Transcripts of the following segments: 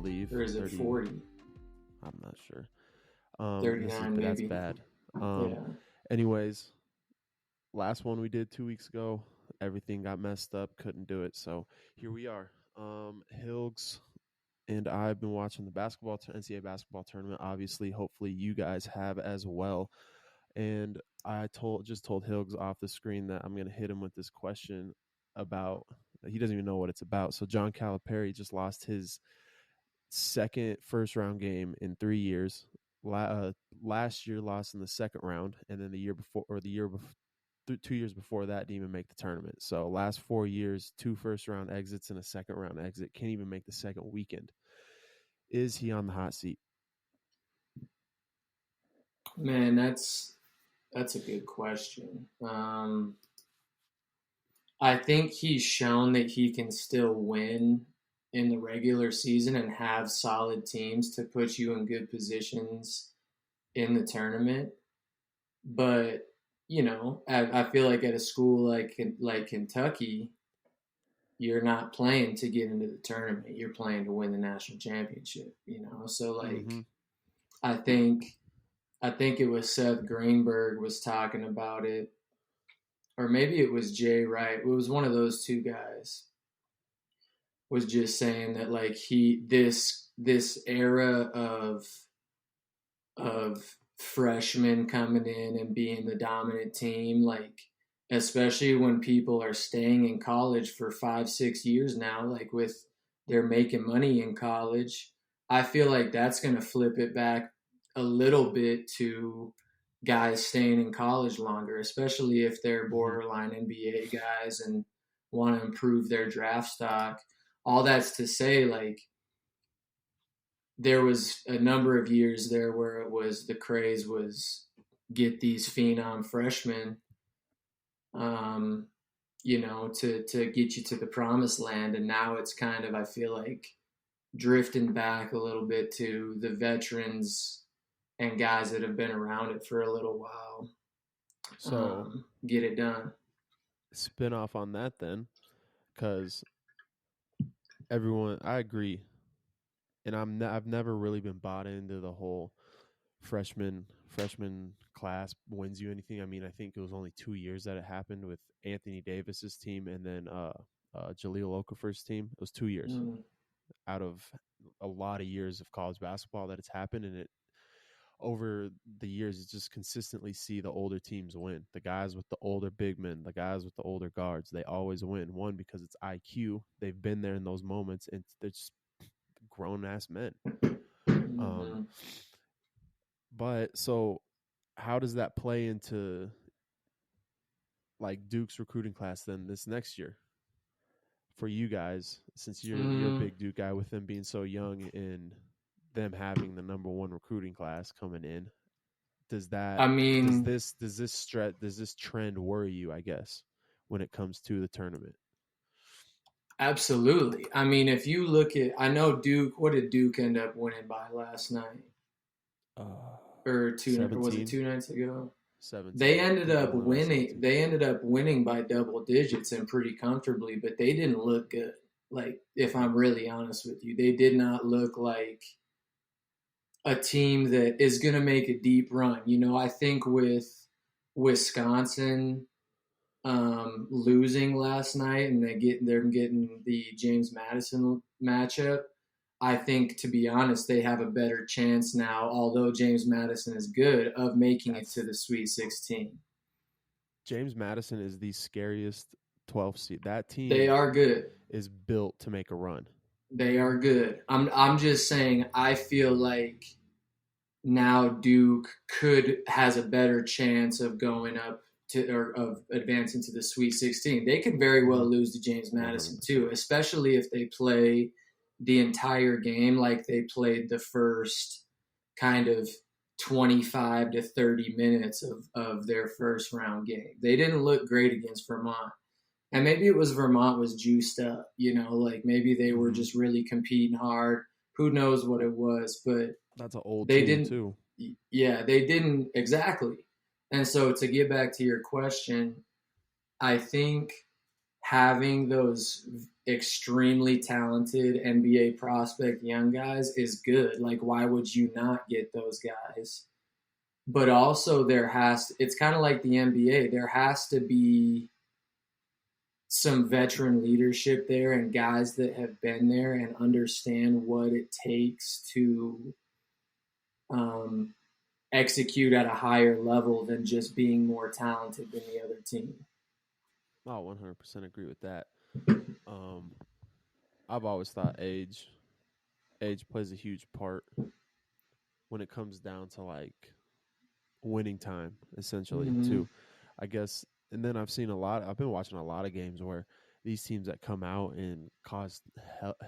believe. Or is it 30, 40? I'm not sure. 39 That's maybe. bad. Yeah. Anyways, last one we did 2 weeks ago, everything got messed up, couldn't do it. So here we are. Hilgs and I've been watching the NCAA basketball tournament. Obviously, hopefully you guys have as well. And I just told Hilgs off the screen that I'm going to hit him with this question about, he doesn't even know what it's about. So John Calipari just lost his second first round game in 3 years. Last year lost in the second round, and then the year before 2 years before that didn't even make the tournament. So last 4 years, 2 first round exits and a second round exit, can't even make the second weekend. Is he on the hot seat? Man, that's a good question. I think he's shown that he can still win in the regular season and have solid teams to put you in good positions in the tournament. But, I feel like at a school like Kentucky, you're not playing to get into the tournament. You're playing to win the national championship, So I think it was Seth Greenberg was talking about it, or maybe it was Jay Wright. It was one of those two guys. Was just saying that like this era of freshmen coming in and being the dominant team, like especially when people are staying in college for 5-6 years now, like they're making money in college. I feel like that's going to flip it back a little bit to guys staying in college longer, especially if they're borderline NBA guys and want to improve their draft stock. All that's to say, like, there was a number of years there where it was the craze was get these phenom freshmen, to get you to the promised land. And now it's kind of, I feel like, drifting back a little bit to the veterans and guys that have been around it for a little while. So get it done. Spin off on that then, because I agree, and I've never really been bought into the whole freshman class wins you anything. I mean, I think it was only 2 years that it happened with Anthony Davis's team and then Jahlil Okafor's team. It was 2 years out of a lot of years of college basketball that it's happened, and it over the years, you just consistently see the older teams win. The guys with the older big men, the guys with the older guards, they always win. One, because it's IQ. They've been there in those moments, and they're just grown-ass men. But so how does that play into like Duke's recruiting class then this next year for you guys, since you're a big Duke guy, with them being so young and them having the number one recruiting class coming in? Does this trend worry you, I guess, when it comes to the tournament? Absolutely. I mean, if you look at, I know Duke, what did Duke end up winning by last night? Or was it 2 nights ago? 17. They ended up winning. They ended up winning by double digits and pretty comfortably, but they didn't look good. Like, if I'm really honest with you, they did not look like a team that is going to make a deep run. I think with Wisconsin losing last night and they're getting the James Madison matchup, I think, to be honest, they have a better chance now, although James Madison is good, of making it to the Sweet 16. James Madison is the scariest 12th seed. That team, they are good, is built to make a run. They are good. I'm just saying, I feel like now Duke has a better chance of going up of advancing to the Sweet 16. They could very well lose to James Madison too, especially if they play the entire game like they played the first kind of 25 to 30 minutes of their first round game. They didn't look great against Vermont. And maybe it was Vermont was juiced up, like maybe they were just really competing hard. Who knows what it was, but that's an old team too. Yeah, they didn't exactly. And so to get back to your question, I think having those extremely talented NBA prospect young guys is good. Like, why would you not get those guys? But also, it's kind of like the NBA. There has to be some veteran leadership there and guys that have been there and understand what it takes to um, execute at a higher level than just being more talented than the other team. I 100% agree with that. Um, I've always thought age plays a huge part when it comes down to like winning time, essentially. Mm-hmm. Too, I guess. And then I've been watching a lot of games where these teams that come out and cause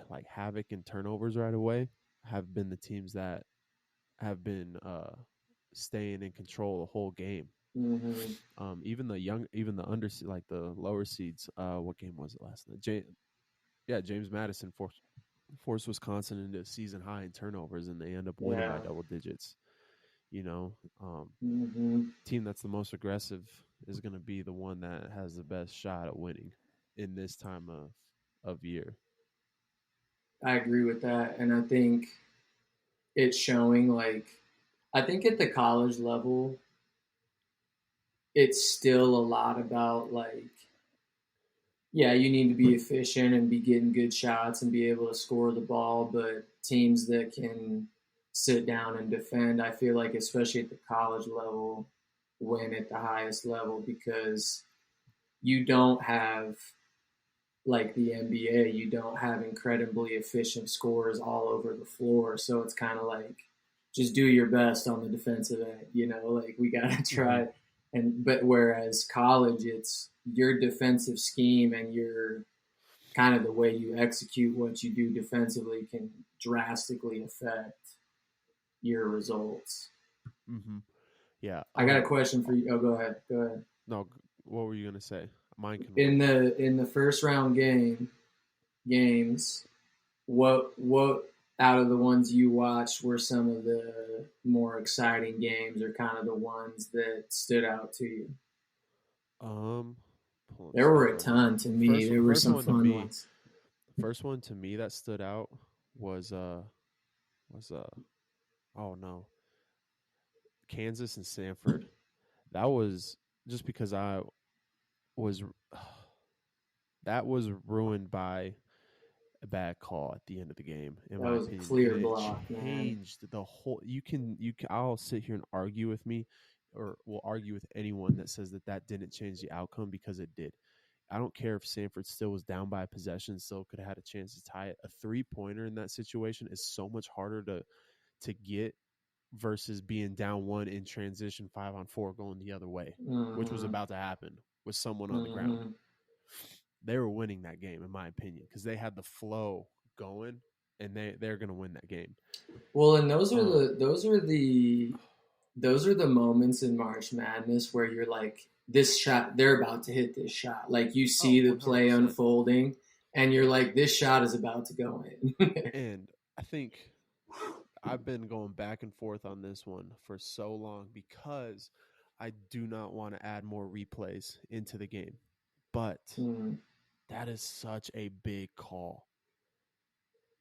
like havoc and turnovers right away have been the teams that have been staying in control the whole game. Mm-hmm. Even the like the lower seeds. What game was it last night? James Madison forced Wisconsin into a season high in turnovers, and they end up winning Yeah. by double digits. You know, Mm-hmm. team that's the most aggressive is going to be the one that has the best shot at winning in this time of year. I agree with that. And I think it's showing, like, I think at the college level, it's still a lot about, like, yeah, you need to be efficient and be getting good shots and be able to score the ball. But teams that can sit down and defend, I feel like, especially at the college level, win at the highest level because you don't have like the NBA, you don't have incredibly efficient scores all over the floor. So it's kind of like just do your best on the defensive end, like we got to Mm-hmm. try. But whereas college, it's your defensive scheme and your kind of the way you execute what you do defensively can drastically affect your results. Mm-hmm. Yeah. I got a question for you. Oh, go ahead. Go ahead. No. What were you gonna say? Mine can In wait. the first round games, what out of the ones you watched were some of the more exciting games or kind of the ones that stood out to you? Um, Pull up There were a schedule. ton to me. There were First some one to fun me. ones. First one to me that stood out was was oh no, Kansas and Stanford. That was just because I was that was ruined by a bad call at the end of the game, in That my was a opinion, and clear it block, man. changed the whole. You can. I'll sit here and argue with me, or will argue with anyone that says that that didn't change the outcome because it did. I don't care if Sanford still was down by a possession, still could have had a chance to tie it. A 3-pointer in that situation is so much harder to get versus being down one in transition 5-on-4 going the other way, which was Mm-hmm. about to happen with someone on the ground. Mm-hmm. They were winning that game, in my opinion, because they had the flow going, and they're going to win that game. Well, and those are Um, the moments in March Madness where you're like, this shot, they're about to hit this shot. Like you oh, see the play 100%. unfolding, and you're like, this shot is about to go in. And I think I've been going back and forth on this one for so long because I do not want to add more replays into the game. But mm, that is such a big call.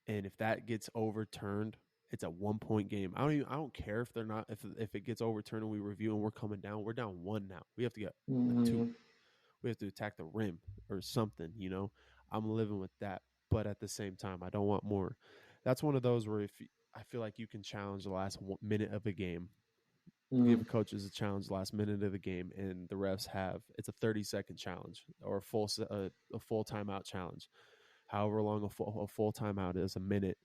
And if that gets overturned, it's a 1 point game. I don't care if they're not if it gets overturned and we review and we're coming down. We're down one now. We have to get a two. mm, We have to attack the rim or something. I'm living with that. But at the same time, I don't want more. That's one of those where if I feel like you can challenge the last minute of a game, give mm, coaches a challenge the last minute of the game, and the refs have it's a 30-second challenge or a full timeout challenge. However long a full timeout is, a minute.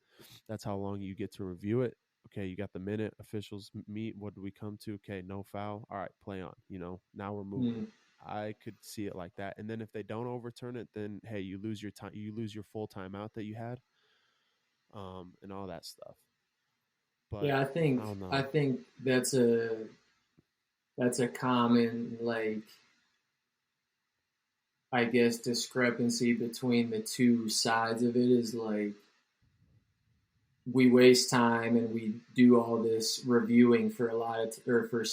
That's how long you get to review it. Okay, you got the minute. Officials meet. What do we come to? Okay, no foul. All right, play on. Now we're moving. mm. I could see it like that. And then if they don't overturn it, then hey, you lose your time. You lose your full timeout that you had, and all that stuff. But Yeah, I I think don't I know. think that's a common, like, I guess, discrepancy between the two sides of it is like we waste time and we do all this reviewing for a lot of or for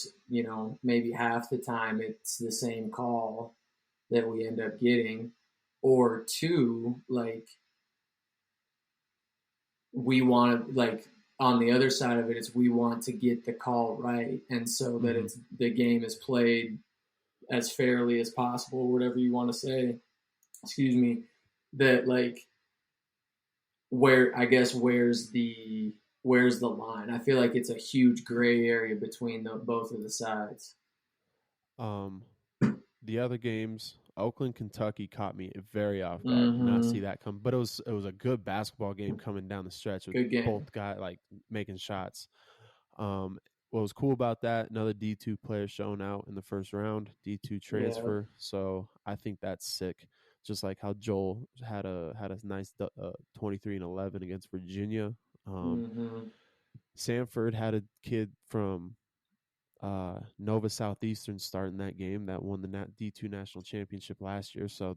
maybe half the time it's the same call that we end up getting. or two, like we want to like on the other side of it, it's we want to get the call right, and so that Mm-hmm. it's the game is played as fairly as possible, whatever you want to say. Excuse me. That like where I guess where's the line? I feel like it's a huge gray area between both of the sides. Um, the other games, Oakland, Kentucky caught me very off guard. Did not see Mm-hmm. that come, but it was a good basketball game coming down the stretch with Good game. both guys like making shots. Um, what was cool about that? Another D2 player showing out in the first round, D2 Yeah. transfer. So I think that's sick. Just like how Joel had a nice 23-11 against Virginia. Um, Mm-hmm. Sanford had a kid from Nova Southeastern starting that game that won the D2 national championship last year. So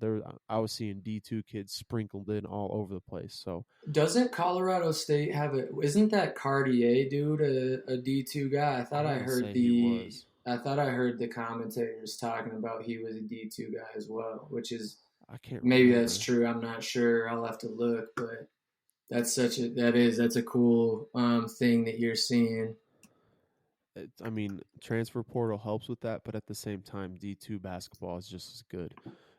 I was seeing D2 kids sprinkled in all over the place. So Doesn't Colorado State have a? Isn't that Cartier dude a D2 guy? I want to say he was. I thought I heard the commentators talking about he was a D2 guy as well, which is I can't maybe that's remember. true. I'm not sure. I'll have to look, but that's a cool thing that you're seeing. I mean, transfer portal helps with that, but at the same time, D2 basketball is just as good.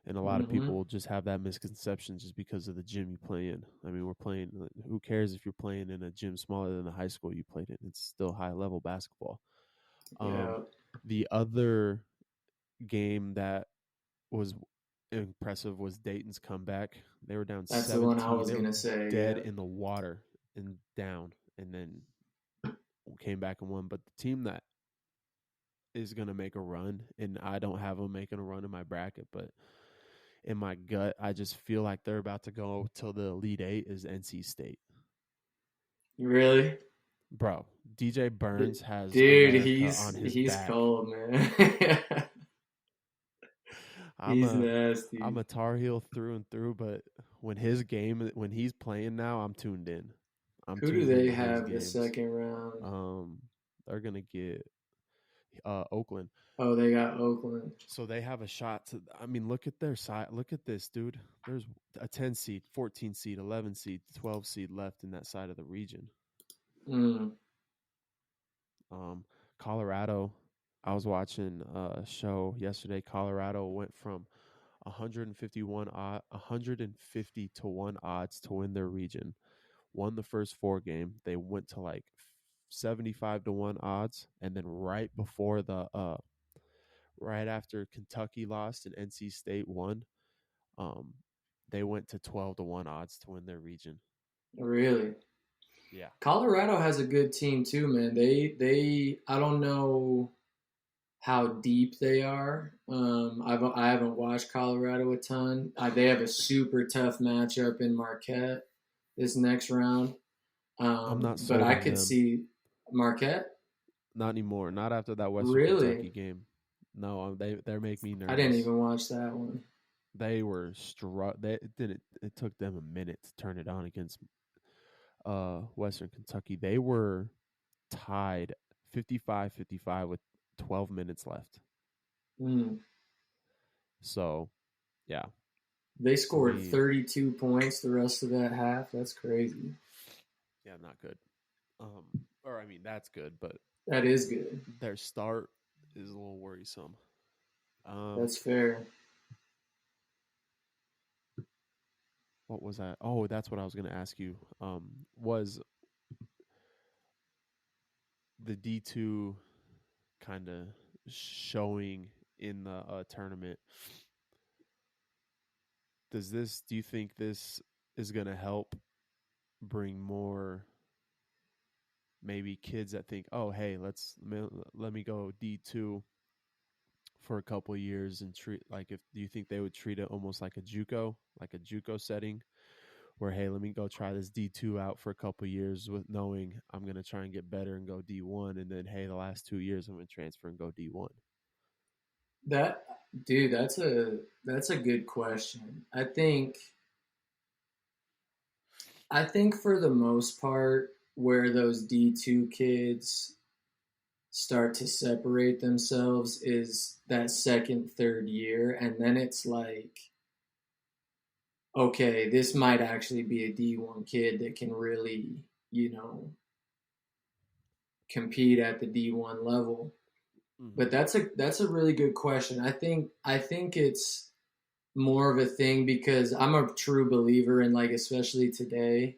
And a lot of Mm-hmm. people just have that misconception just because of the gym you play in. I mean, we're playing, who cares if you're playing in a gym smaller than the high school you played in? It's still high level basketball. Um, Yeah, the other game that was impressive was Dayton's comeback. They were down that's the one I 17. was They were gonna say. dead Yeah, in the water and down, and then came back and won. But the team that is going to make a run, and I don't have them making a run in my bracket, but in my gut, I just feel like they're about to go till the Elite Eight is NC State. really, Bro, DJ Burns has dude, America on his he's back. cold, man. I'm He's a I'm nasty. a Tar Heel through and through, but when he's playing now, I'm tuned in. I'm Who do tuned they into his have the games. second round? Um, they're gonna get Oakland. Oh, they got Oakland. So they have a shot to. I mean, look at their side. Look at this, dude. There's a 10 seed, 14 seed, 11 seed, 12 seed left in that side of the region. Mm, Um, Colorado. I was watching a show yesterday. Colorado went from 150 to 1 odds to win their region. Won the first 4 game. They went to like 75 to 1 odds, and then right after Kentucky lost and NC State won, um, they went to 12 to 1 odds to win their region. really? Yeah. Colorado has a good team too, man. They I don't know how deep they are. I haven't watched Colorado a ton. They have a super tough matchup in Marquette this next round. I'm not But sold I on could them. see Marquette. Not anymore. Not after that Western Really, Kentucky game. No, they make me I didn't nervous. even watch that one. They were struck. It took them a minute to turn it on against Western Kentucky. They were tied 55-55 with 12 minutes left. Mm. So, yeah, They to scored me, 32 points the rest of that half. That's crazy. yeah, not good. Um, or I mean, that's good, but That is good. their start is a little worrisome. Um, That's fair. what was that? Oh, that's what I was going to ask you. Was the D2 kind of showing in the tournament? Do you think this is going to help bring more maybe kids that think, oh, hey, let me go D2 for a couple of years and treat like if do you think they would treat it almost like a JUCO setting where hey, let me go try this D2 out for a couple of years with knowing I'm going to try and get better and go D1 and then hey, the last 2 years I'm going to transfer and go D1. That dude, that's a good question. I think for the most part where those D2 kids start to separate themselves is that second, third year and then it's like okay, this might actually be a D1 kid that can really, you know, compete at the D1 level. But Hmm. that's a really good question. I think it's more of a thing because I'm a true believer in, like, especially today,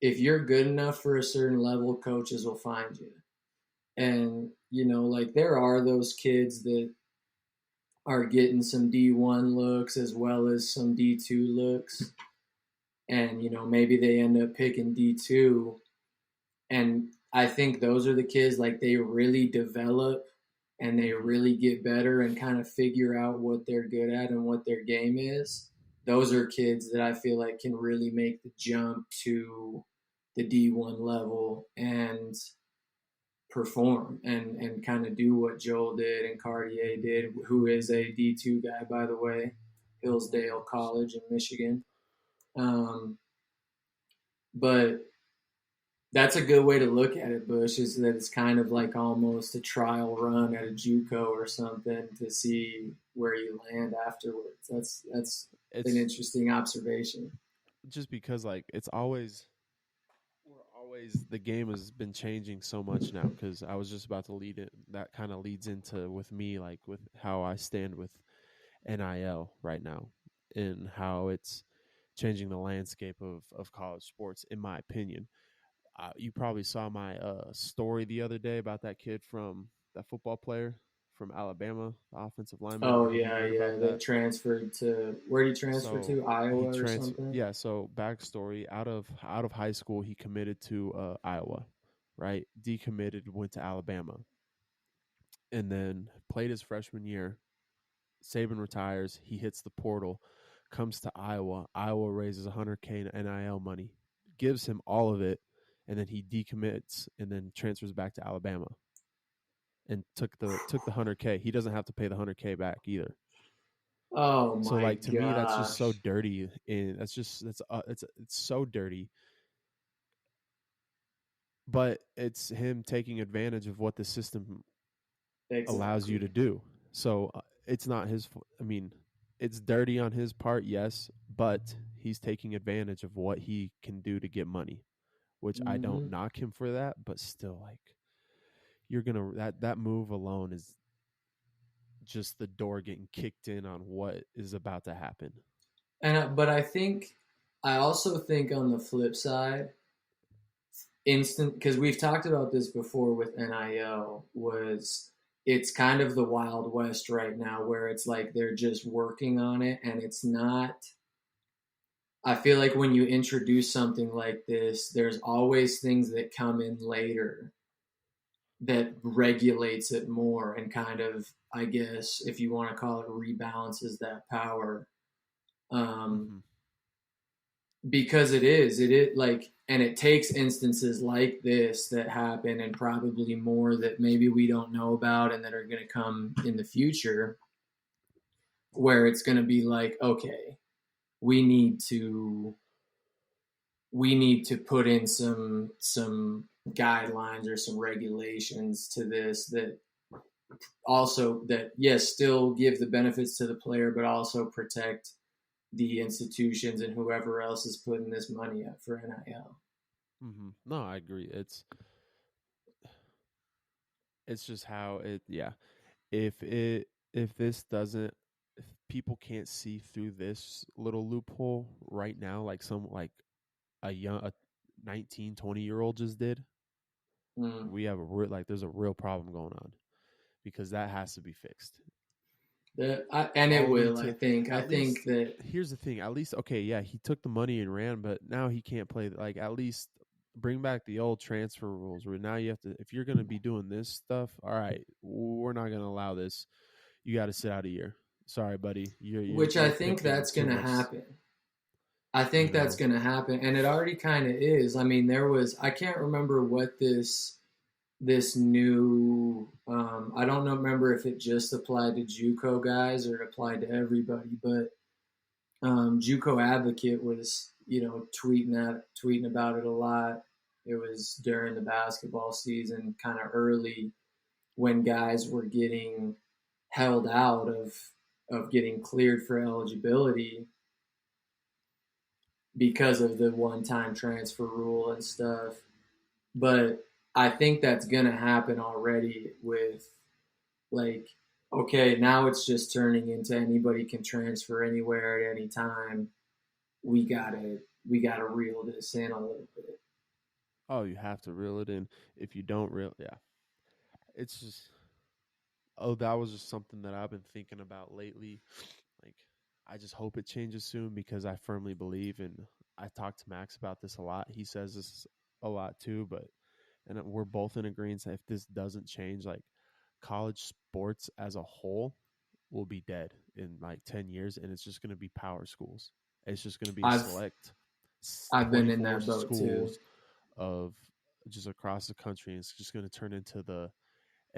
if you're good enough for a certain level, coaches will find you. And like, there are those kids that are getting some D1 looks as well as some D2 looks, and maybe they end up picking D2. And I think those are the kids, like, they really develop and they Hmm. really get better and kind of figure out what they're good at and what their game is. Those are kids that I feel like can really make the jump to the D1 level and perform and kind of do what Joel did and Cartier did, who is a D2 guy, by the way, Hmm. Hillsdale College in Michigan. Um, but that's a good way to look at it, Bush, is that it's kind of like almost a trial run at a JUCO or something to see where you land afterwards. That's an It's interesting observation. just because like we're always the game has been changing so much now because I was just about to lead it. That kind of leads into with me, like with how I stand with NIL right now and how it's changing the landscape of college sports, in my opinion. You probably saw my story the other day about that kid from that football player from Alabama, the offensive lineman. I Oh don't know if you yeah, heard yeah. about That that. transferred to, where did he transfer So to? Iowa or something? yeah, so backstory, out of high school he committed to Iowa, right? Decommitted, went to Alabama, and then played his freshman year. Saban retires, he hits the portal, comes to Iowa. Iowa raises 100K in NIL money, gives him all of it, and then he decommits and then transfers back to Alabama and took the 100K. He doesn't have to pay the 100K back either. Oh So my like to me that's just so gosh. dirty, and it's so dirty, but it's him taking advantage of what the system allows you to Exactly. do. So it's not his. I mean, it's dirty on his part, yes, but he's taking advantage of what he can do to get money, which I don't Hmm. knock him for that, but still, like you're gonna that move alone is just the door getting kicked in on what is about to happen. But I also think on the flip side, instant, because we've talked about this before with NIL, was it's kind of the Wild West right now where it's like they're just working on it and it's not. I feel like when you introduce something like this, there's always things that come in later that regulates it more and kind of, I guess, if you want to call it, rebalances that power. Um, Hmm. because it is like, and it takes instances like this that happen, and probably more that maybe we don't know about and that are going to come in the future, where it's going to be like, okay, we need to we need to put in some guidelines or some regulations to this, that also, that yes, still give the benefits to the player but also protect the institutions and whoever else is putting this money up for NIL. No, I agree. It's just how it. Yeah, if this doesn't, if people can't see through this little loophole right now, like a 19, 20 year old just did, Mm. we have like there's a real problem going on because that has to be fixed. And it All it will. to I at think least that, here's the thing. At least okay, yeah, he took the money and ran, but now he can't play. Like at least bring back the old transfer rules where now you have to if you're going to be doing this stuff. All right, we're not going to allow this. You got to sit out a year. Sorry, buddy. which I You're think picking that's going too to much. happen. I You think that's know. going to happen, and it already kind of is. I mean, I can't remember what this new. I don't know, remember if it just applied to JUCO guys or it applied to everybody, but JUCO Advocate was, tweeting about it a lot. It was during the basketball season, kind of early, when guys were getting held out of getting cleared for eligibility, because of the one-time transfer rule and stuff. But I think that's gonna happen already with like, okay, now it's just turning into anybody can transfer anywhere at any time. We gotta reel this in a little bit. Oh, you have to reel it in. If you don't reel, yeah, it's just oh, that was just something that I've been thinking about lately. Like, I just hope it changes soon because I firmly believe, and I talk to Max about this a lot. He says this a lot too, but and we're both in agreement that if this doesn't change, like college sports as a whole will be dead in like 10 years, and it's just going to be power schools. It's just going to be a I've select I've been in 24 that boat too. schools of just across the country, and it's just going to turn into the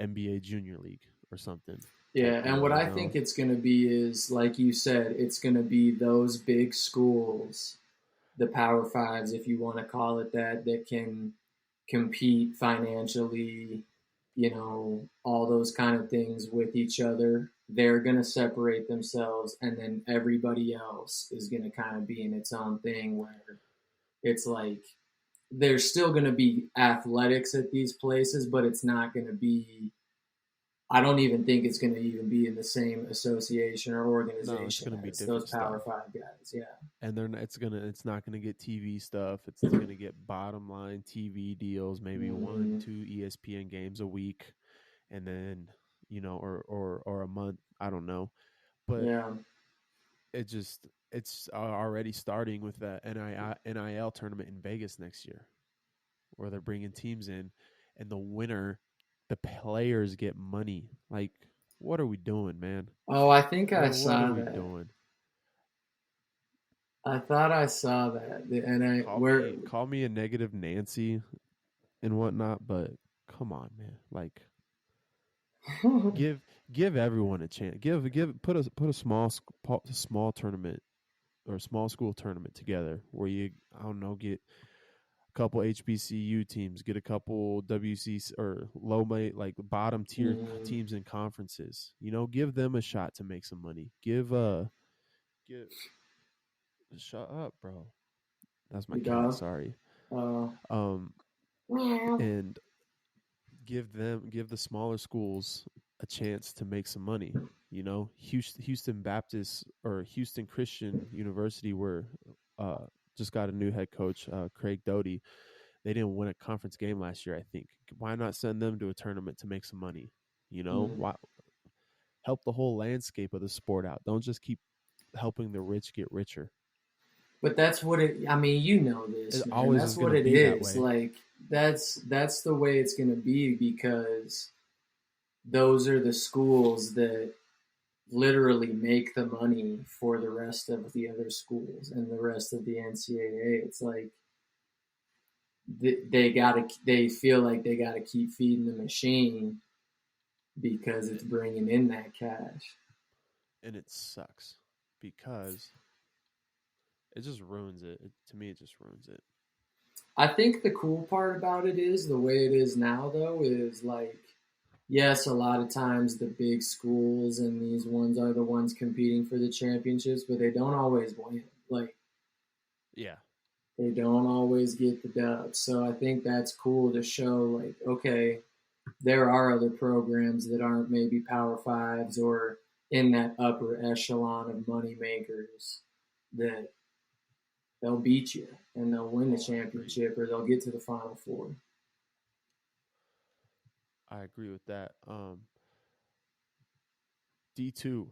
NBA Junior League or something type Yeah, and deal, what you I know? think it's going to be is, like you said, it's going to be those big schools, the Power Fives, if you want to call it that, that can compete financially, all those kind of things with each other. They're going to separate themselves, and then everybody else is going to kind of be in its own thing where it's like there's still going to be athletics at these places, but it's not going to be. I don't even think it's going to even be in the same association or No, it's organization going to be as those different Power stuff. Five guys. Yeah. And it's not gonna get TV stuff. It's gonna get bottom line TV deals, maybe one, Mm-hmm. two ESPN games a week, and then or a month. I don't know, but Yeah. it just it's already starting with the NIL tournament in Vegas next year, where they're bringing teams in, and the players get money. Like, what are we doing, man? Oh, I think I What are saw we that. doing? I thought I saw that. And I where Call me a negative Nancy and whatnot, but come on, man. Like, give give everyone a chance. Give put a small tournament or a small school tournament together where you I don't know get a couple HBCU teams, get a couple WC or low mate like bottom tier mm, teams in conferences. Give them a shot to make some money. Give shut up, bro. That's my you cat. dog. Sorry. Uh, Um, Meow. and give the smaller schools a chance to make some money. Houston Baptist or Houston Christian University, where just got a new head coach, Craig Doty. They didn't win a conference game last year. I think why not send them to a tournament to make some money? Mm. Why help the whole landscape of the sport out? Don't just keep helping the rich get richer. But that's what it. I mean, you know It this, man. always That's is going what to it be that is. way. Like that's the way it's gonna be because those are the schools that literally make the money for the rest of the other schools and the rest of the NCAA. It's like they feel like they gotta keep feeding the machine because it's bringing in that cash. And it sucks because it just ruins to me, it just ruins it. I think the cool part about it is the way it is now, though, is like, yes, a lot of times the big schools and these ones are the ones competing for the championships, but they don't always win. Like, Yeah. they don't always get the dub. So I think that's cool to show, like, okay, there are other programs that aren't maybe Power Fives or in that upper echelon of money makers that they'll beat you and they'll win the Oh, I agree. championship or they'll get to the Final Four. I agree with that. D2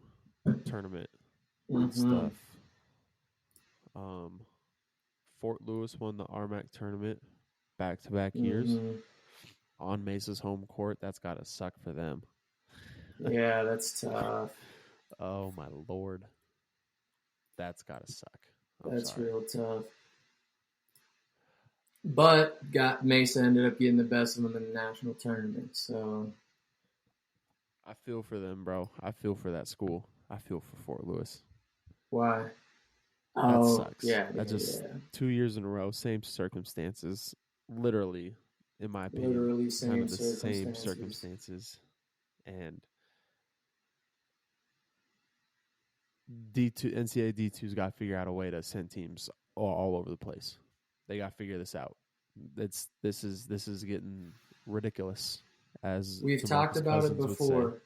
tournament Mm-hmm. stuff. Um, Fort Lewis won the RMAC tournament back to back years Mm-hmm. on Mesa's home court. That's got to suck for them. Yeah, that's tough. Oh, my Lord. That's got to suck. I'm That's sorry. real tough. But got Mesa ended up getting the best of them in the national tournament. So I feel for them, bro. I feel for that school. I feel for Fort Lewis. why? That Oh sucks. yeah, That yeah, just yeah. 2 years in a row, same circumstances. Literally, in my opinion, Literally kind same of the same circumstances. circumstances. And D2 NCAA D2's got to figure out a way to send teams all over the place. They got to figure this out. This is getting ridiculous, as We've talked DeMarcus about it Cousins would say. before.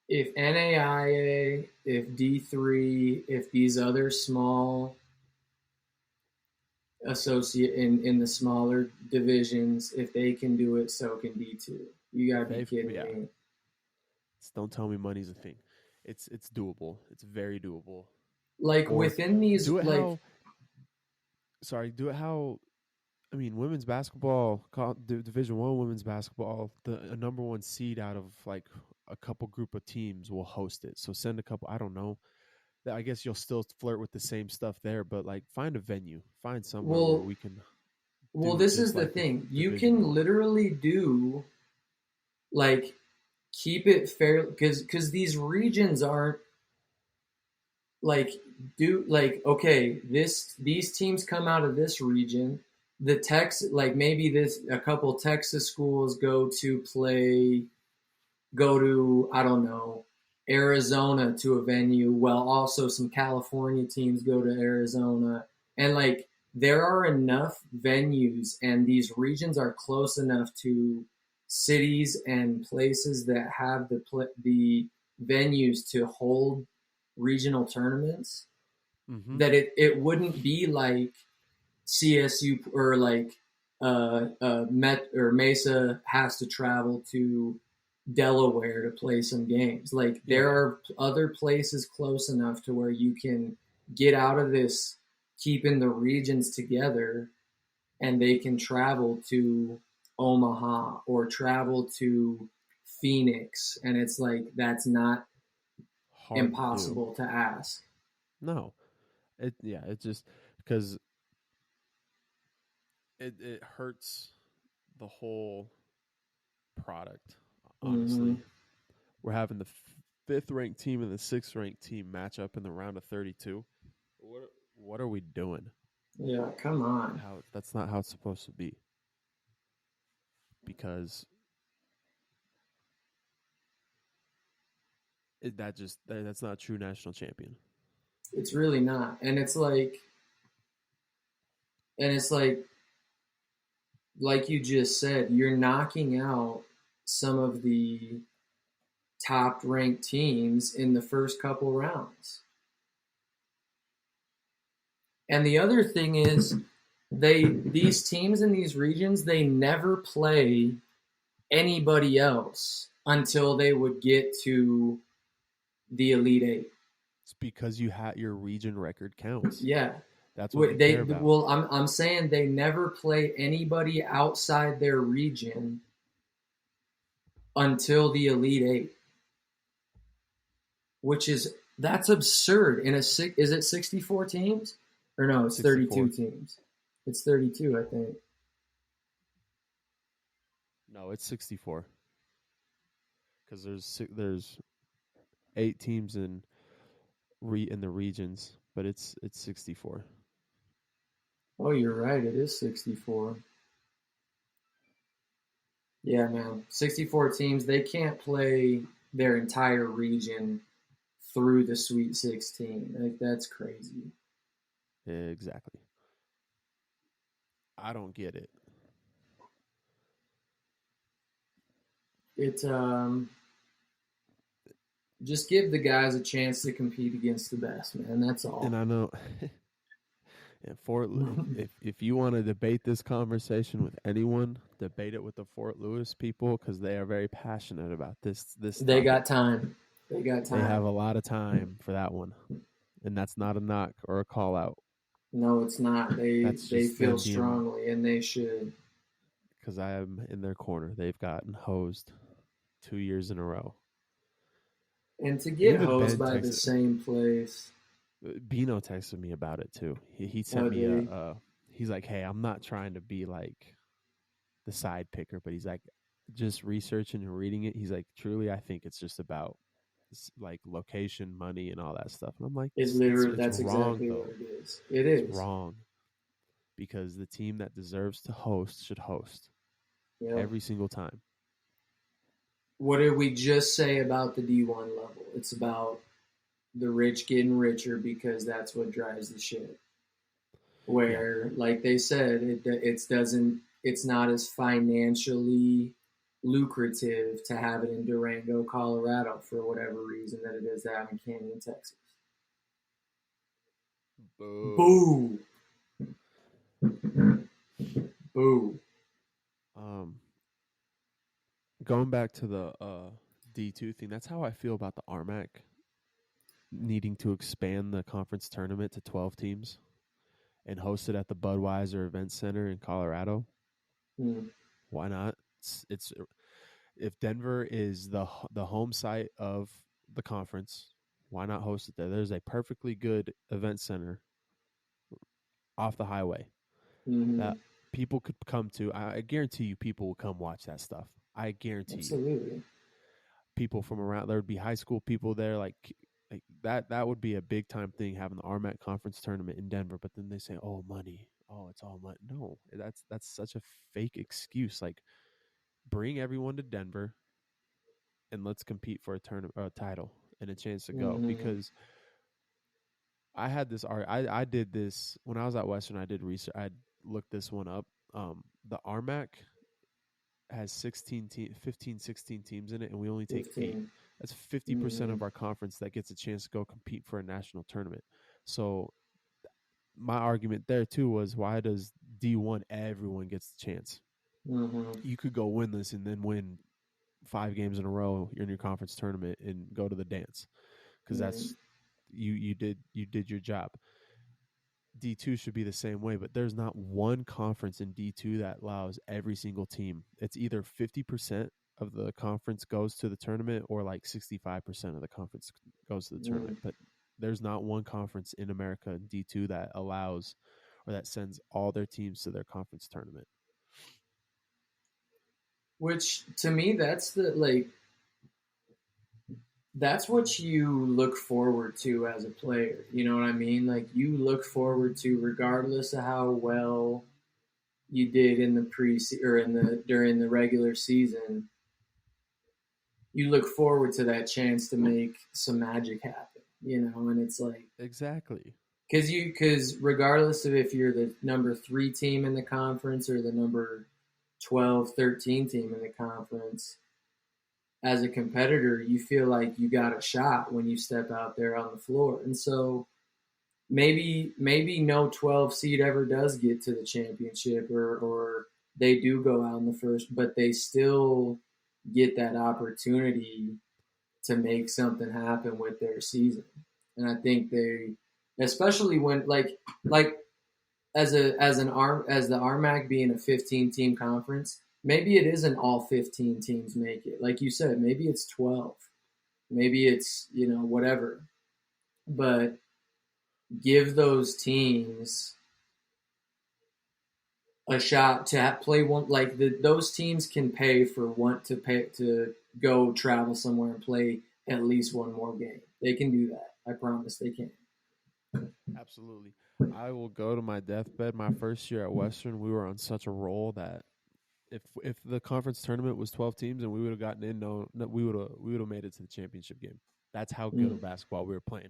If NAIA, if D3, if these other small associate in the smaller divisions, if they can do it, so can D2. You gotta be They've kidding yeah. me. Don't tell me money's a thing. It's doable. It's very doable. Like Or within these, do it like, how. Sorry, do it how. I mean, women's basketball, Division One women's basketball, a number one seed out of like a couple group of teams will host it. So send a couple. I don't know. I guess you'll still flirt with the same stuff there, but like find a venue, find somewhere where well, we can well, do this is just the like the thing. You Division can One. literally do like keep it fair because these regions aren't like do like okay these teams come out of this region the Tex like maybe this a couple Texas schools go to I don't know Arizona to a venue while also some California teams go to Arizona and like there are enough venues and these regions are close enough to cities and places that have the venues to hold regional tournaments Mm-hmm. that it wouldn't be like CSU or like Met or Mesa has to travel to Delaware to play some games. Like there Yeah, are other places close enough to where you can get out of this keeping the regions together and they can travel to Omaha or travel to Phoenix and it's like that's not hard to do. impossible to ask. No, it just because it hurts the whole product. Mm-hmm. Honestly, we're having the fifth ranked team and the sixth ranked team match up in the round of 32. What are we doing? Yeah, come on. How That's not how it's supposed to be, because that's not a true national champion. It's really not. And it's like you just said, you're knocking out some of the top ranked teams in the first couple rounds. And the other thing is these teams in these regions, they never play anybody else until they would get to the Elite Eight. It's because your region record counts. Yeah. That's what they care about. Well, I'm saying they never play anybody outside their region until the Elite Eight, which is that's absurd. In a six, is it 64 teams or no? It's 32 64. teams. It's 32, I think. No, it's 64 because there's 8 teams in the regions, but it's 64. Oh, you're right. It is 64. Yeah, man. 64 teams. They can't play their entire region through the Sweet 16. Like that's crazy. Exactly. I don't get it. It just give the guys a chance to compete against the best, man. That's And all. I know and Fort if you want to debate this conversation with anyone, debate it with the Fort Lewis people because they are very passionate about this They topic. got time. They got They have time. a lot of time for that one, and that's not a knock or a call out. No, it's not. That's They just feel them being strongly, and they should. because I am in their corner. They've gotten hosed 2 years in a row. And to And get even hosed Ben by the texted same place. Bino texted me about it too. He sent Oh, me did he's like, hey, I'm not trying to be like the side picker, but he's like, just researching and reading it. He's like, truly, I think it's just about like location, money, and all that stuff. And I'm like, he? It it's literally. it's That's wrong exactly what though. it is. It It's is. wrong because the team that deserves to host should host Yeah. every single time. What did we just say about the D1 level? It's about the rich getting richer because that's what drives the ship. Yeah, Where, like they said, it's not as financially lucrative to have it in Durango, Colorado, for whatever reason that it is to have in Canyon, Texas. boo. Boo, boo. Um, Going back to the D2 thing, that's how I feel about the RMAC needing to expand the conference tournament to 12 teams and host it at the Budweiser Event Center in Colorado. Mm, Why not? It's if Denver is the home site of the conference, why not host it there? There's a perfectly good event center off the highway that mm-hmm. people could come to. I guarantee you, people will come watch that stuff. I guarantee you, Absolutely. people from around there would be high school people there, like that. That would be a big time thing having the RMAC conference tournament in Denver. But then they say, "Oh, money. Oh, it's all money." No, that's such a fake excuse. Like, bring everyone to Denver and let's compete for a title and a chance to go. Mm-hmm. Because I had this art. I did this when I was at Western. I did research. I looked this one up. The RMAC has 15, 16 teams in it, and we only take 8. 15. That's 50% Mm-hmm. of our conference that gets a chance to go compete for a national tournament. So my argument there too was, why does D1 everyone gets the chance? Mm-hmm. You could go winless and then win 5 games in a row in your conference tournament and go to the dance, because Mm-hmm. that's you did your job. D2 should be the same way, but there's not one conference in D2 that allows every single team. It's either 50% of the conference goes to the tournament or like 65% of the conference goes to the Mm-hmm. tournament. But there's not one conference in America in D2 that allows or that sends all their teams to their conference tournament. Which to me, that's what you look forward to as a player. You know what I mean? Like you look forward to, regardless of how well you did in the pre or in the during the regular season, you look forward to that chance to make some magic happen. You know, and it's like Exactly. because regardless of if you're the number 3 team in the conference or the number 12, 13 team in the conference, as a competitor, you feel like you got a shot when you step out there on the floor. And so maybe no 12 seed ever does get to the championship, or they do go out in the first, but they still get that opportunity to make something happen with their season. And I think they, especially when like as the RMAC being a 15 team conference, maybe it isn't all 15 teams make it. Like you said, maybe it's 12. Maybe it's, whatever. But give those teams a shot to play one, like those teams can pay for one to go travel somewhere and play at least one more game. They can do that. I promise they can. Absolutely. I will go to my deathbed. My first year at Western, we were on such a roll that if the conference tournament was 12 teams and we would have gotten in, no, we would have made it to the championship game. That's how good Mm. of basketball we were playing.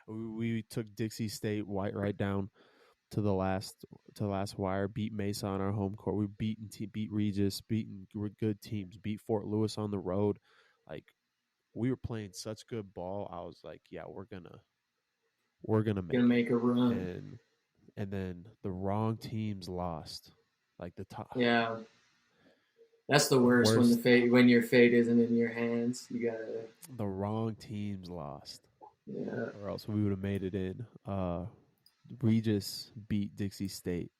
We took Dixie State right down to the last wire. Beat Mesa on our home court. We beat Regis, beaten good teams. Beat Fort Lewis on the road. Like, we were playing such good ball. I was like, yeah, we're gonna Gonna make it. make a run. And then the wrong teams lost. Like the top, Yeah, that's the the worst when worst, when your fate isn't in your hands. You gotta, the wrong teams lost, yeah. or else we would have made it in. Regis beat Dixie State,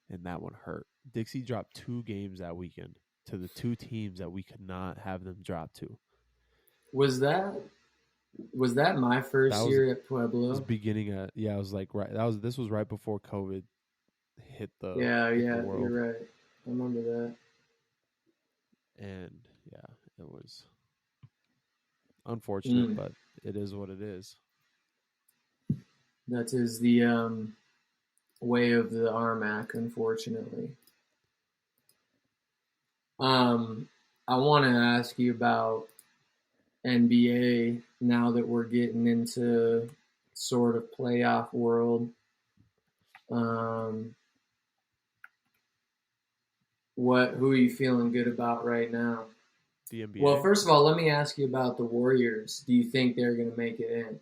and that one hurt. Dixie dropped 2 games that weekend to the 2 teams that we could not have them drop to. Was that was that my That first year at was Pueblo? beginning at yeah. I was like right. That was this was right before COVID Yeah, hit the yeah, world, you're right. I remember that. and yeah, it was unfortunate, Mm. but it is what it is. That is the way of the RMAC, unfortunately. I want to ask you about NBA now that we're getting into sort of playoff world. Um, who are you feeling good about right now? The Well, NBA. first of all, let me ask you about the Warriors. Do you think they're going to make it in?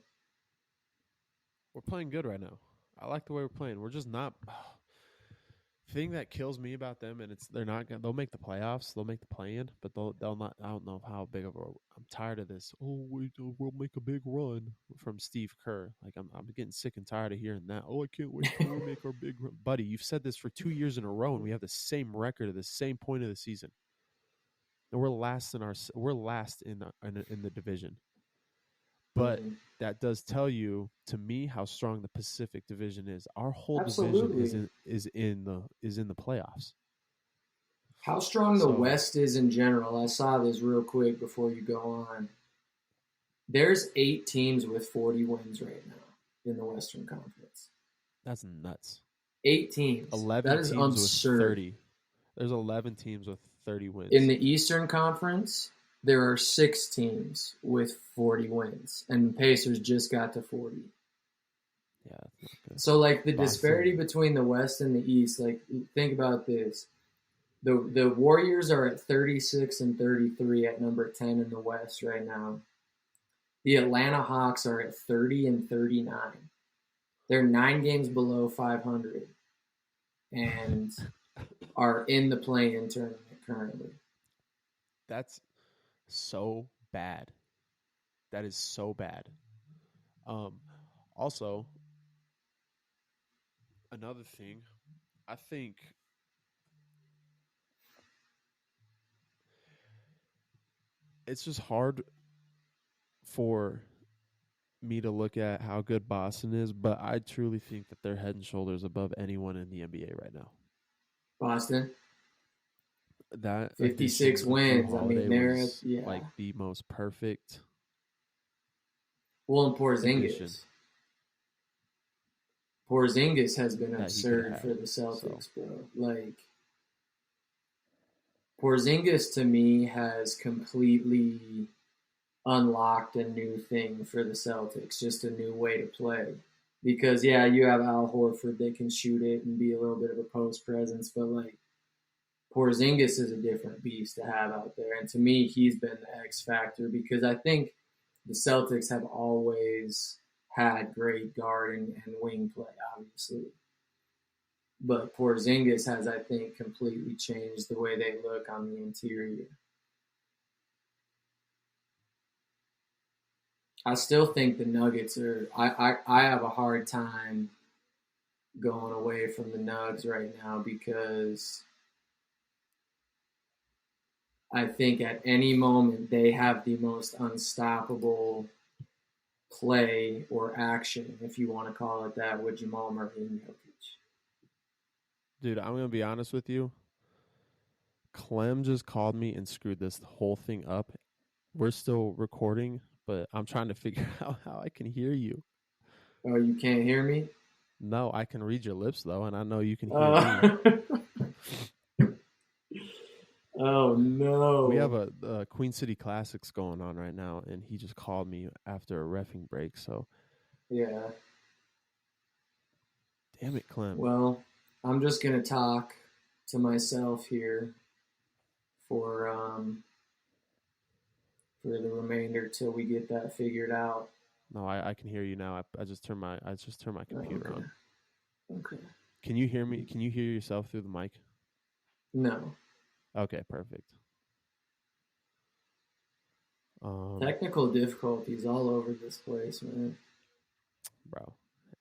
We're playing good right now. I like the way we're playing. We're just not. Thing that kills me about them, and it's they're not gonna. They'll make the playoffs. They'll make the play-in, but they'll not. I don't know how big of a. I'm tired of this. Oh, we'll make a big run from Steve Kerr. Like I'm getting sick and tired of hearing that. Oh, I can't wait till we make our big run, buddy. You've said this for 2 years in a row, and we have the same record at the same point of the season, and we're last in the division. But Mm, that does tell you to me how strong the Pacific Division is. Our whole division is absolutely. in the playoffs. How strong the So West is in general. I saw this real quick before you go on. There's 8 teams with 40 wins right now in the Western Conference. that's nuts. 8 teams. That 11 is teams with absurd. 30. There's 11 teams with 30 In wins. the Eastern Conference, there are 6 teams with 40 wins, and the Pacers just got to 40. Yeah, that's not good. So, like, the disparity Boston. between the West and the East, like, think about this. The Warriors are at 36 and 33 at number 10 in the West right now. The Atlanta Hawks are at 30 and 39. They're 9 games below 500 and are in the play-in tournament currently. That's so bad. That is so bad. Um also another thing, I think it's just hard for me to look at how good Boston is, but I truly think that they're head and shoulders above anyone in the NBA right now. Boston, That addition 56 of Drew wins. I mean, Holiday they're, was yeah. like the most perfect Well, and addition Porzingis. Porzingis has been that he could have absurd had. for the So Celtics, bro. Like, Porzingis to me has completely unlocked a new thing for the Celtics, just a new way to play. Because yeah, you have Al Horford that can shoot it and be a little bit of a post presence, but like Porzingis is a different beast to have out there. And to me, he's been the X factor because I think the Celtics have always had great guard and wing play, obviously. But Porzingis has, I think, completely changed the way they look on the interior. I still think the Nuggets are. I have a hard time going away from the Nugs right now because I think at any moment they have the most unstoppable play or action, if you want to call it that, with Jamal Murray and Jokic. dude, I'm gonna be honest with you. Clem just called me and screwed this whole thing up. We're still recording, but I'm trying to figure out how I can hear you. Oh, you can't hear me? No, I can read your lips though, and I know you can hear me. Uh, oh We have no! a Queen City Classics going on right now, and he just called me after a refing break. So, Yeah. damn it, Clem. Well, I'm just gonna talk to myself here for for the remainder till we get that figured out. No, I can hear you now. I just turned my computer Okay. on. Okay. Can you hear me? Can you hear yourself through the mic? No. Okay, perfect. Um, Technical difficulties all over this place, man. bro,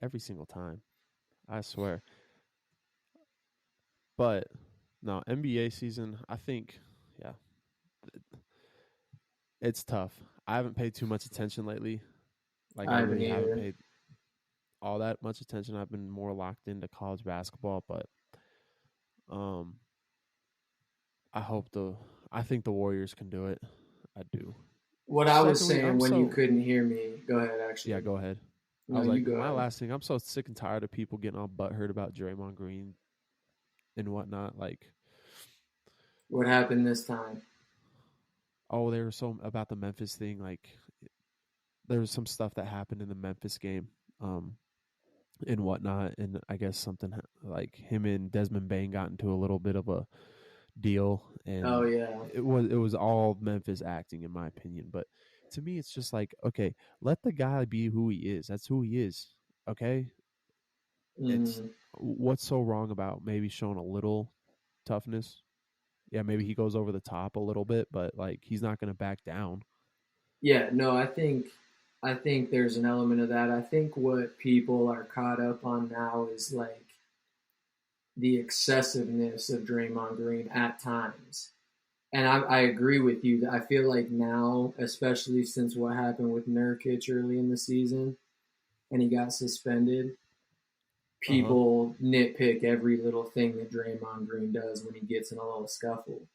every single time, I swear. But no, NBA season, I think, yeah, it's tough. I haven't paid too much attention lately. Like I I haven't really haven't either. paid all that much attention. I've been more locked into college basketball, but um, I hope the I think the Warriors can do it. I do. What I was Secondly, saying I'm when you so couldn't hear me, go ahead, yeah. actually. Go ahead. I No, was you like, go my ahead. last thing. I'm so sick and tired of people getting all butthurt about Draymond Green and whatnot. Like, What happened this time? Oh, there was so about the Memphis thing. Like there was some stuff that happened in the Memphis game, um, and whatnot, and I guess something like him and Desmond Bain got into a little bit of a deal, Oh and yeah. it was all Memphis acting, in my opinion. But to me, it's just like, okay, let the guy be who he is. That's who he is. Okay, it's Mm. what's so wrong about maybe showing a little toughness. Yeah, maybe he goes over the top a little bit, but like he's not going to back down. Yeah, no, I think there's an element of that. I think what people are caught up on now is like the excessiveness of Draymond Green at times. And I agree with you. I feel like now, especially since what happened with Nurkic early in the season and he got suspended, Uh huh. people nitpick every little thing that Draymond Green does when he gets in a little scuffle.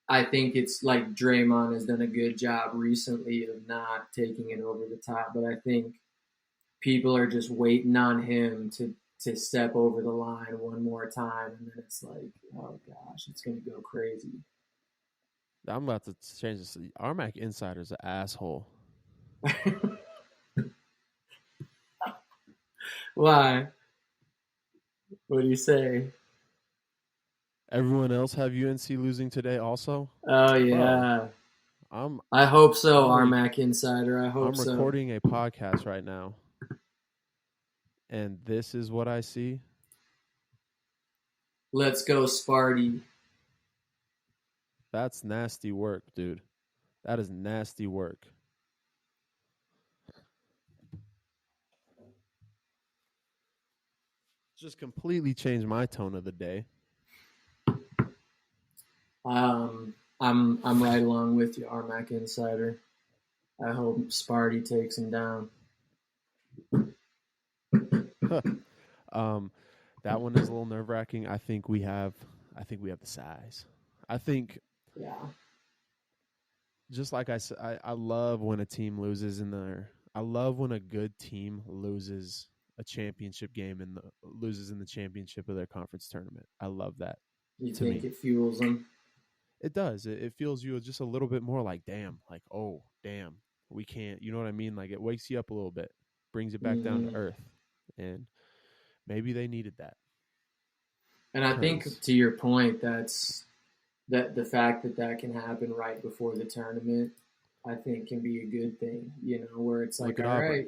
I think it's like Draymond has done a good job recently of not taking it over the top, but I think people are just waiting on him to step over the line one more time, and then it's like, oh gosh, it's gonna go crazy. I'm about to change this. Armac Insider's an asshole. Why? What do you say? Everyone else have UNC losing today also? Oh Bro, yeah, I'm I hope so, I'm re- Armac Insider. I hope I'm so. recording a podcast right now, and this is what I see. Let's go, Sparty. That's nasty work, dude. That is nasty work. Just completely changed my tone of the day. I'm right along with you, Armac Insider. I hope Sparty takes him down. um, that one is a little nerve wracking. I think we have the size. I think Yeah, just like I said, I love when a team loses in their. I love when a good team loses a championship game and loses in the championship of their conference tournament. I love that. you To think me, it fuels him? it does. It feels you just a little bit more like, damn, like, oh, damn, we can't. You know what I mean? Like it wakes you up a little bit, brings it back down to Mm-hmm. earth, and maybe they needed that And I think because to your point, that the fact that that can happen right before the tournament, I think can be a good thing. You know, where it's look like, at all Auburn. right,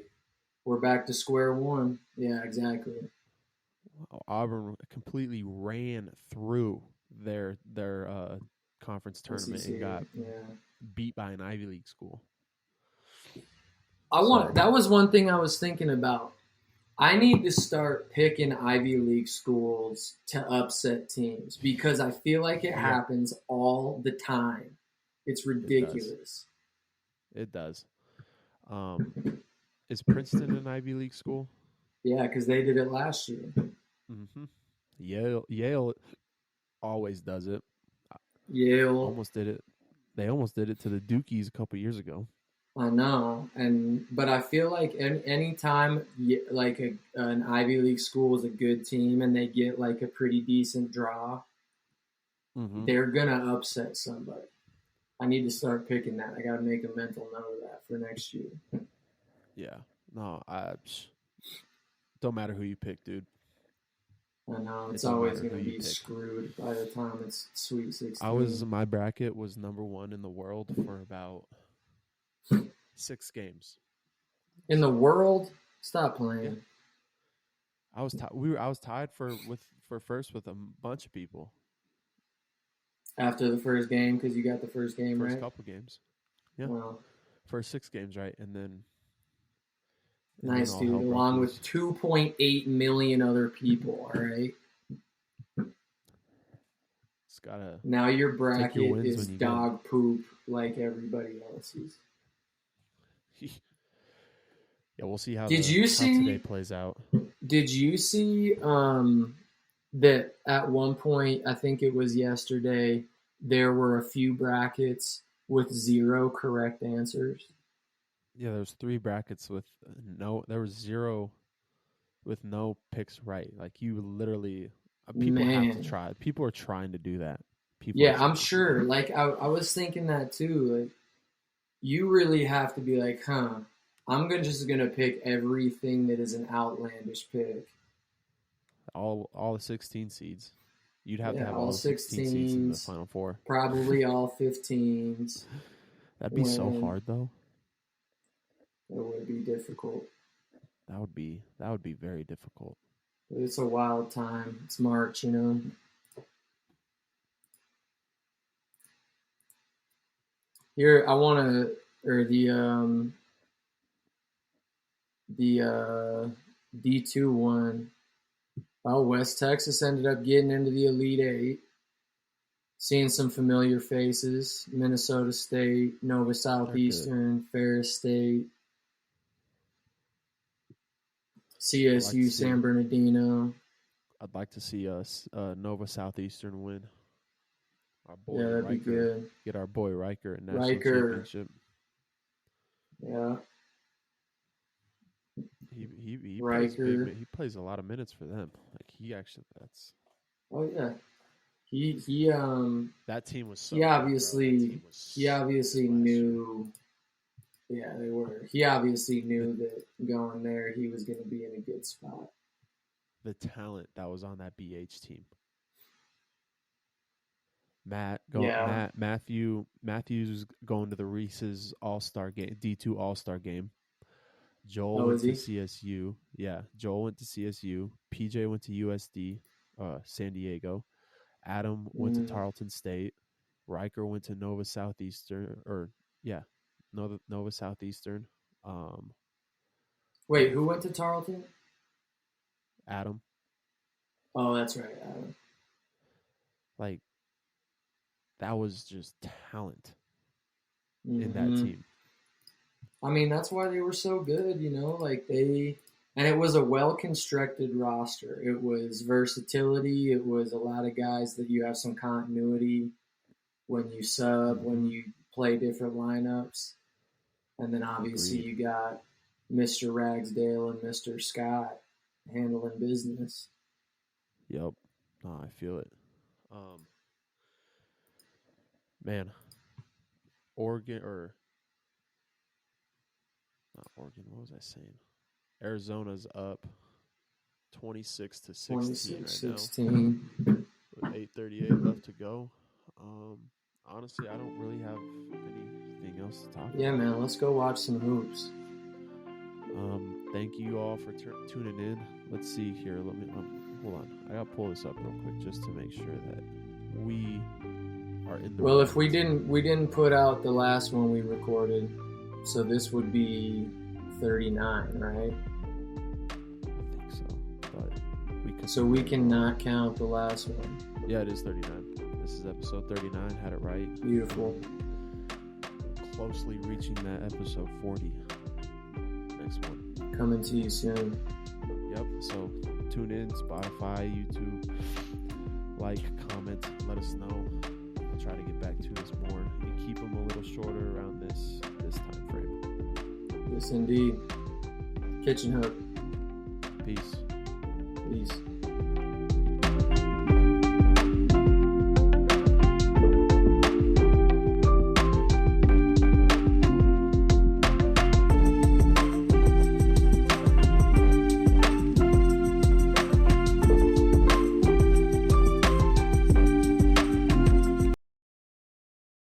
we're back to square one. Yeah, exactly. Auburn completely ran through their conference tournament and SEC. got Yeah. beat by an Ivy League school. I want So that was one thing I was thinking about. I need to start picking Ivy League schools to upset teams because I feel like it yeah, happens all the time. It's it does. ridiculous. It does. Um, is Princeton an Ivy League school? Yeah, because they did it last year. Mm-hmm. Yale always does it. Yale, Almost did it. They almost did it to the Dukies a couple years ago. I know, and but I feel like any time like an Ivy League school is a good team and they get like a pretty decent draw, Mm-hmm. they're gonna upset somebody. I need to start picking that. I got to make a mental note of that for next year. Yeah. No, don't matter who you pick, dude. I know It it's don't always matter going who to you be pick. screwed by the time it's Sweet I was 16 my bracket was number one in the world for about 6 games. in the So world. Stop yeah, playing I was tied for first with a bunch of people. after the first game because you got the first game First right. couple games. Yeah. Well, First 6 games right, and then nice all dude. hell broke Along with loose. 2.8 million other people. All right. Just gotta Now your take your bracket wins is when you get them. dog poop like everybody else's. Yeah, we'll see how Did the you how today see? plays out. Did you see that at one point? I think it was yesterday. There were a few brackets with zero correct answers. Yeah, there's 3 brackets with no. There was 0 with no picks right. Like you literally, people have to Man, try. People are trying to do that. People are Yeah, I'm starting to see sure. that. Like I was thinking that too. Like you really have to be like, just gonna pick everything that is an outlandish pick. All the 16 seeds. You'd have to Yeah, have all all the 16 seeds in the 16s, Final Four. probably all 15s. That'd be so When hard, though. it would be difficult. That would be very difficult. It's a wild time. It's March, you know. Here, I want to, or the D2 one. Well, West Texas ended up getting into the Elite Eight. Seeing some familiar faces: Minnesota State, Nova They're good. Southeastern, Ferris State, I'd like to CSU, see. San Bernardino. I'd like to see us Nova Southeastern win. Our Yeah, boy that'd be Riker good. get our boy Riker a national Riker. championship. Yeah, He plays big. Riker. He plays a lot of minutes for them. Like he actually that's Oh yeah. He that team was he so good, bro. That obviously team was he so obviously good last year. knew. Yeah, they were. He obviously The knew that going there he was going to be in a good spot. the talent that was on that BH team. Yeah. Matthews going to the Reese's All-Star game, D2 All-Star game. Joel Oh, went is to he? CSU. Yeah, Joel went to CSU. PJ went to USD, San Diego. Adam went to Mm. Tarleton State. Riker went to Nova Southeastern, or yeah, Nova Southeastern. Um, who Wait, the who fuck? went to Tarleton? Adam. Oh, that's right. Like that was just talent in that Mm-hmm. team. I mean, that's why they were so good, you know. And it was a well constructed roster. It was versatility. It was a lot of guys that you have some continuity when you sub, when Mm-hmm. you play different lineups. And then obviously Agreed. you got Mr. Ragsdale and Mr. Scott handling business. Yep. No, I feel it. Um, man, Oregon or not Oregon? What was I saying? Arizona's up 26 to 16 26, right now 16. with 8:38 left to go. Um, honestly, I don't really have anything else to talk Yeah, about. man, let's go watch some hoops. Thank you all for tuning in. Let's see here. Let me hold on. I gotta pull this up real quick just to make sure that we are in the Well, right. if we didn't put out the last one we recorded, so this would be 39, right? I think so, but we could. So we cannot count the last one. Yeah, it is 39. This is episode 39. Had it right. Beautiful. Closely reaching that episode 40. Next one. Coming to you soon. Yep. So tune in, Spotify, YouTube, like, comment, let us know. I'll try to get back to this more and keep them a little shorter around this time frame. Yes, indeed. Kitchen Hook. Peace. Peace.